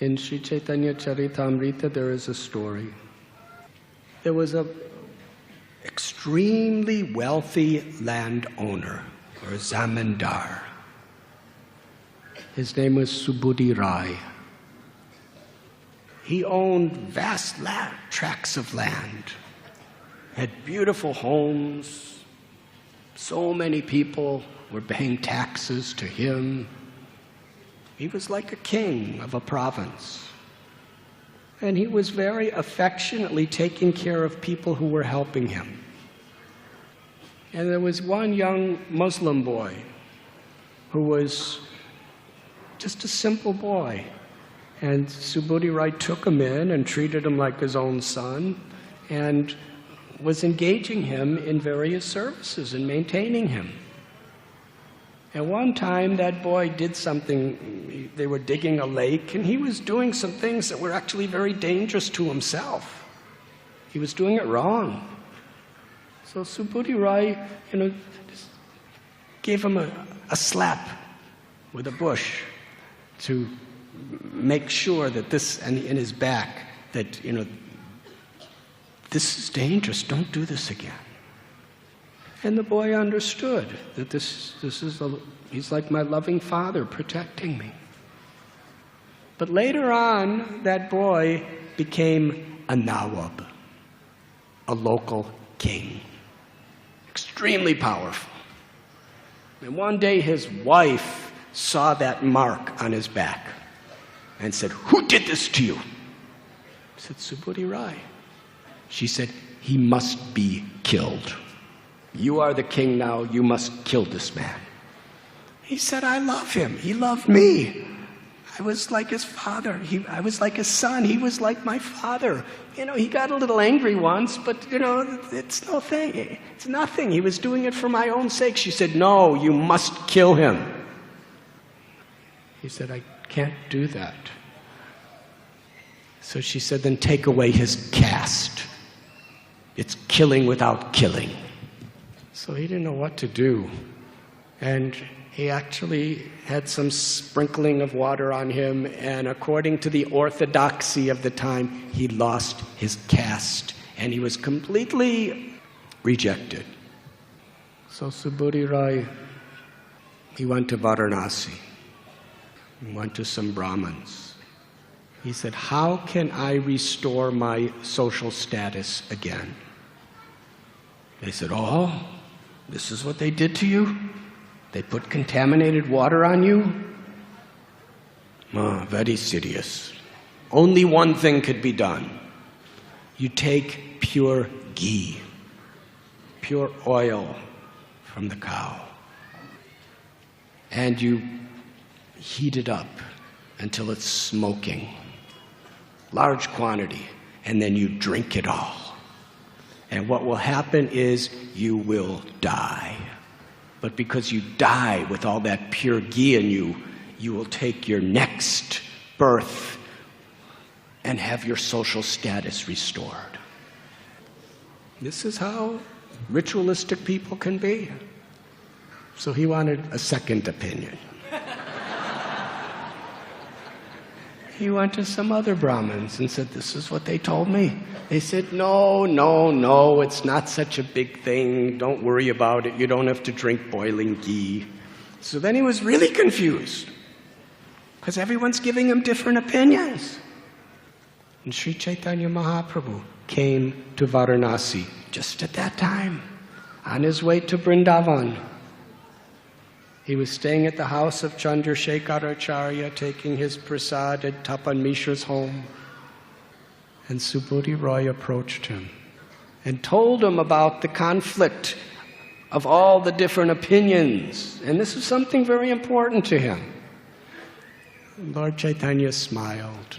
In Sri Chaitanya Charitamrita, there is a story. There was a extremely wealthy landowner, or zamindar. His name was Subudhi Rai. He owned vast tracts of land, had beautiful homes. So many people were paying taxes to him. He was like a king of a province. And he was very affectionately taking care of people who were helping him. And there was one young Muslim boy who was just a simple boy. And Subudhi Rai took him in and treated him like his own son and was engaging him in various services and maintaining him. And one time that boy did something, they were digging a lake, and he was doing some things that were actually very dangerous to himself. He was doing it wrong. So Subudhi Rai, gave him a slap with a bush to make sure that this, and in his back, that, this is dangerous, don't do this again. And the boy understood that he's like my loving father protecting me. But later on, that boy became a Nawab, a local king, extremely powerful. And one day his wife saw that mark on his back and said, "Who did this to you?" He said, "Subudhi Rai." She said, "He must be killed. You are the king now, you must kill this man." He said, "I love him, he loved me. I was like his father, I was like his son, he was like my father. He got a little angry once, but it's nothing, it's nothing. He was doing it for my own sake." She said, "No, you must kill him." He said, "I can't do that." So she said, "Then take away his caste. It's killing without killing." So he didn't know what to do. And he actually had some sprinkling of water on him, and according to the orthodoxy of the time, he lost his caste, and he was completely rejected. So Subudhi Rai, he went to Varanasi. He went to some Brahmins. He said, "How can I restore my social status again?" They said, "Oh, this is what they did to you? They put contaminated water on you?" Oh, very serious. Only one thing could be done. You take pure ghee, pure oil from the cow, and you heat it up until it's smoking, large quantity, and then you drink it all. And what will happen is you will die. But because you die with all that pure ghee in you, you will take your next birth and have your social status restored. This is how ritualistic people can be. So he wanted a second opinion. He went to some other Brahmins and said, "This is what they told me." They said, No, it's not such a big thing. Don't worry about it. You don't have to drink boiling ghee." So then he was really confused, because everyone's giving him different opinions. And Sri Chaitanya Mahaprabhu came to Varanasi just at that time, on his way to Vrindavan. He was staying at the house of Chandrasekhar Acharya, taking his prasad at Tapan Mishra's home. And Subudhi Rai approached him and told him about the conflict of all the different opinions. And this was something very important to him. Lord Chaitanya smiled.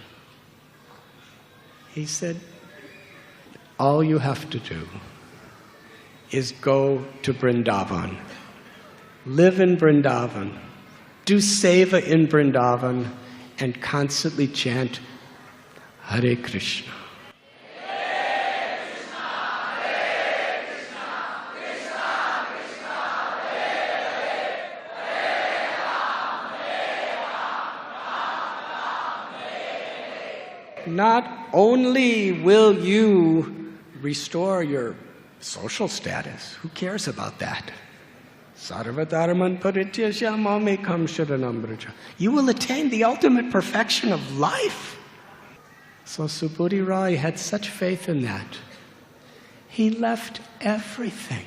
He said, "All you have to do is go to Vrindavan. Live in Vrindavan, do seva in Vrindavan, and constantly chant Hare Krishna. Hare Krishna, Hare Krishna, Krishna Krishna, Hare Hare, Hare Ram, Hare Ram, Ram Ram, Hare not only will you restore your social status, who cares about that? Sarvadharman parityajya mamekam sharanam vraja. You will attain the ultimate perfection of life. So Subudhi Rai had such faith in that. He left everything,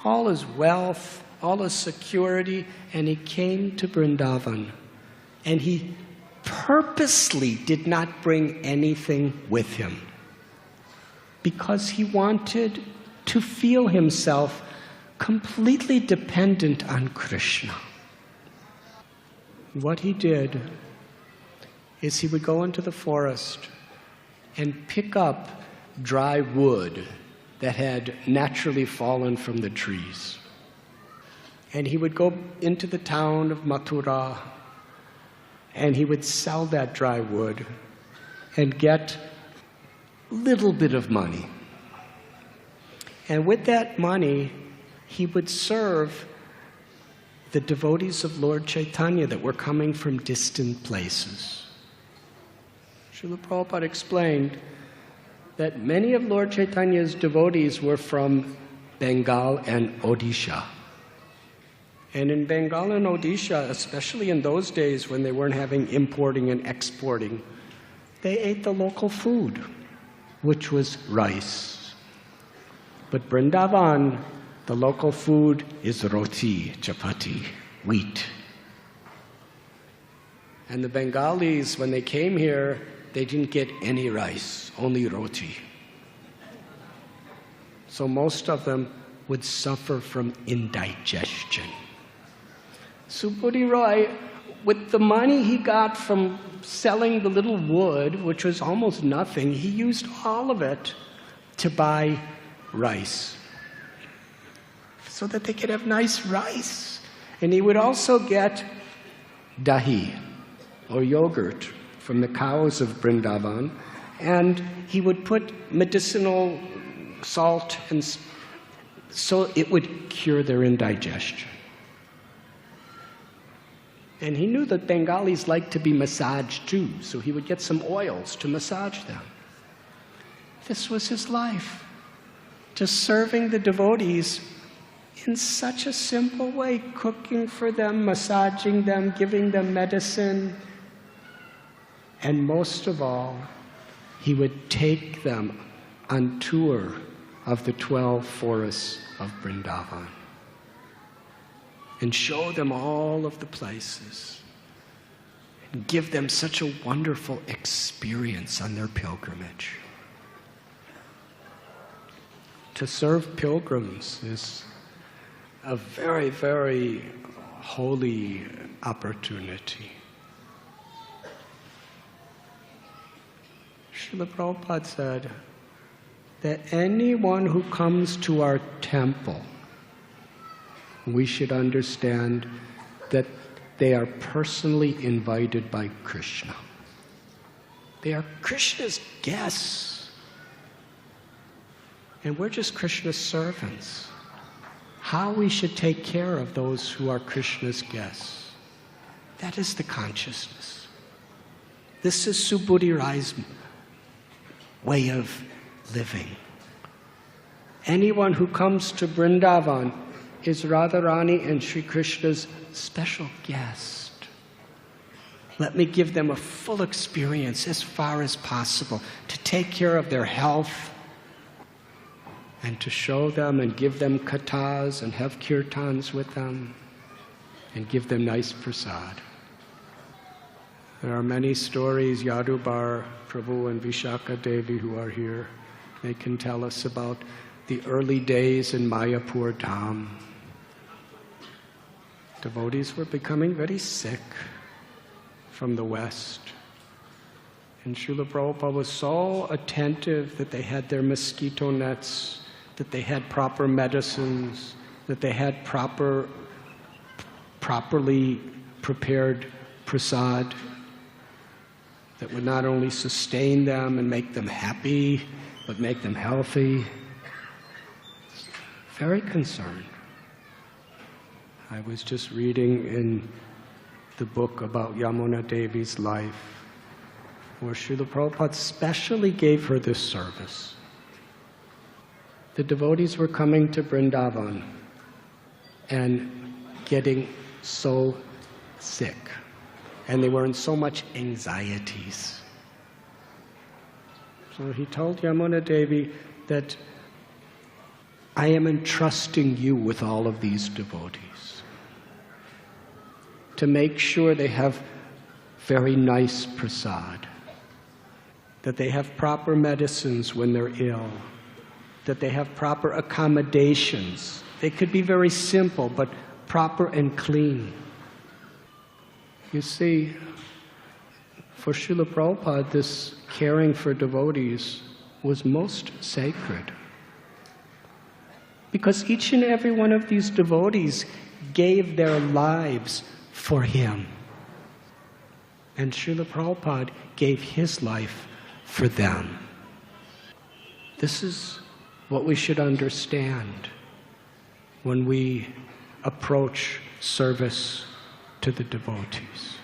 all his wealth, all his security, and he came to Vrindavan. And he purposely did not bring anything with him because he wanted to feel himself completely dependent on Krishna. What he did is he would go into the forest and pick up dry wood that had naturally fallen from the trees. And he would go into the town of Mathura and he would sell that dry wood and get a little bit of money. And with that money, he would serve the devotees of Lord Chaitanya that were coming from distant places. Srila Prabhupada explained that many of Lord Chaitanya's devotees were from Bengal and Odisha. And in Bengal and Odisha, especially in those days when they weren't having importing and exporting, they ate the local food, which was rice. But Vrindavan, the local food is roti, chapati, wheat. And the Bengalis, when they came here, they didn't get any rice, only roti. So most of them would suffer from indigestion. Subudhi Rai, with the money he got from selling the little wood, which was almost nothing, he used all of it to buy rice so that they could have nice rice. And he would also get dahi, or yogurt, from the cows of Vrindavan, and he would put medicinal salt, and so it would cure their indigestion. And he knew that Bengalis like to be massaged too, so he would get some oils to massage them. This was his life, just serving the devotees in such a simple way, cooking for them, massaging them, giving them medicine. And most of all, he would take them on tour of the 12 forests of Vrindavan and show them all of the places and give them such a wonderful experience on their pilgrimage. To serve pilgrims is a very, very holy opportunity. Srila Prabhupada said that anyone who comes to our temple, we should understand that they are personally invited by Krishna. They are Krishna's guests. And we're just Krishna's servants. How we should take care of those who are Krishna's guests. That is the consciousness. This is Subudhi Rai's way of living. Anyone who comes to Vrindavan is Radharani and Sri Krishna's special guest. Let me give them a full experience as far as possible to take care of their health and to show them and give them kathas and have kirtans with them and give them nice prasad. There are many stories. Yadubar Prabhu and Vishaka Devi, who are here, they can tell us about the early days in Mayapur Dham. Devotees were becoming very sick from the West. And Srila Prabhupada was so attentive that they had their mosquito nets, that they had proper medicines, that they had properly prepared prasad that would not only sustain them and make them happy, but make them healthy. Very concerned. I was just reading in the book about Yamuna Devi's life, where Srila Prabhupada specially gave her this service. The devotees were coming to Vrindavan and getting so sick, and they were in so much anxieties. So he told Yamuna Devi that I am entrusting you with all of these devotees to make sure they have very nice prasad, that they have proper medicines when they're ill, that they have proper accommodations. They could be very simple, but proper and clean. You see, for Srila Prabhupada, this caring for devotees was most sacred. Because each and every one of these devotees gave their lives for him. And Srila Prabhupada gave his life for them. This is what we should understand when we approach service to the devotees.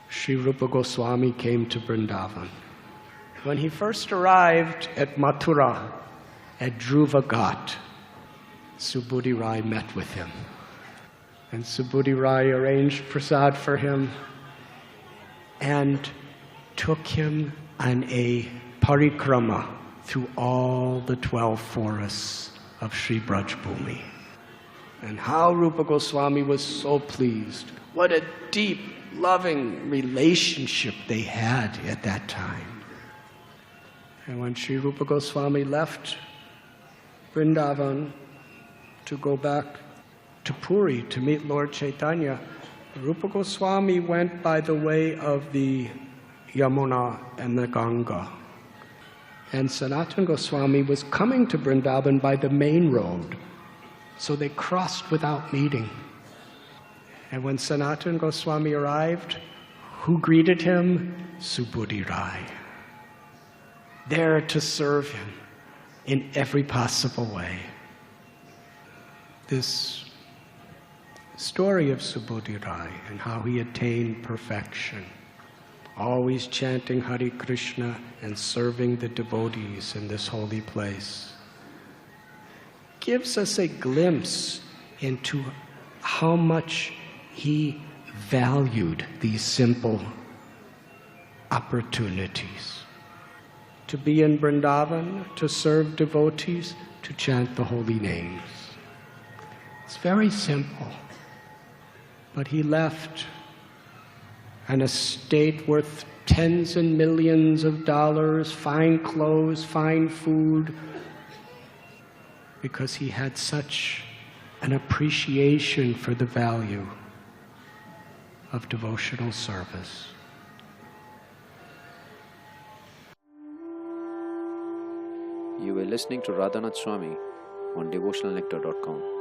Sri Rupa Goswami came to Vrindavan. When he first arrived at Mathura, at Dhruva Ghat, Subudhi Rai met with him. And Subudhi Rai arranged prasad for him and took him on a parikrama through all the 12 forests of Sri Braj Bhumi. And how Rupa Goswami was so pleased. What a deep, loving relationship they had at that time. And when Sri Rupa Goswami left Vrindavan to go back to Puri to meet Lord Chaitanya, Rupa Goswami went by the way of the Yamuna and the Ganga. And Sanatana Goswami was coming to Vrindavan by the main road. So they crossed without meeting. And when Sanatana Goswami arrived, who greeted him? Subudhi Rai. There to serve him in every possible way. This story of Subudhi Rai and how he attained perfection, always chanting Hare Krishna and serving the devotees in this holy place, gives us a glimpse into how much he valued these simple opportunities. To be in Vrindavan, to serve devotees, to chant the holy names. It's very simple. But he left an estate worth tens and millions of dollars, fine clothes, fine food, because he had such an appreciation for the value of devotional service. You were listening to Radhanath Swami on devotionalnectar.com.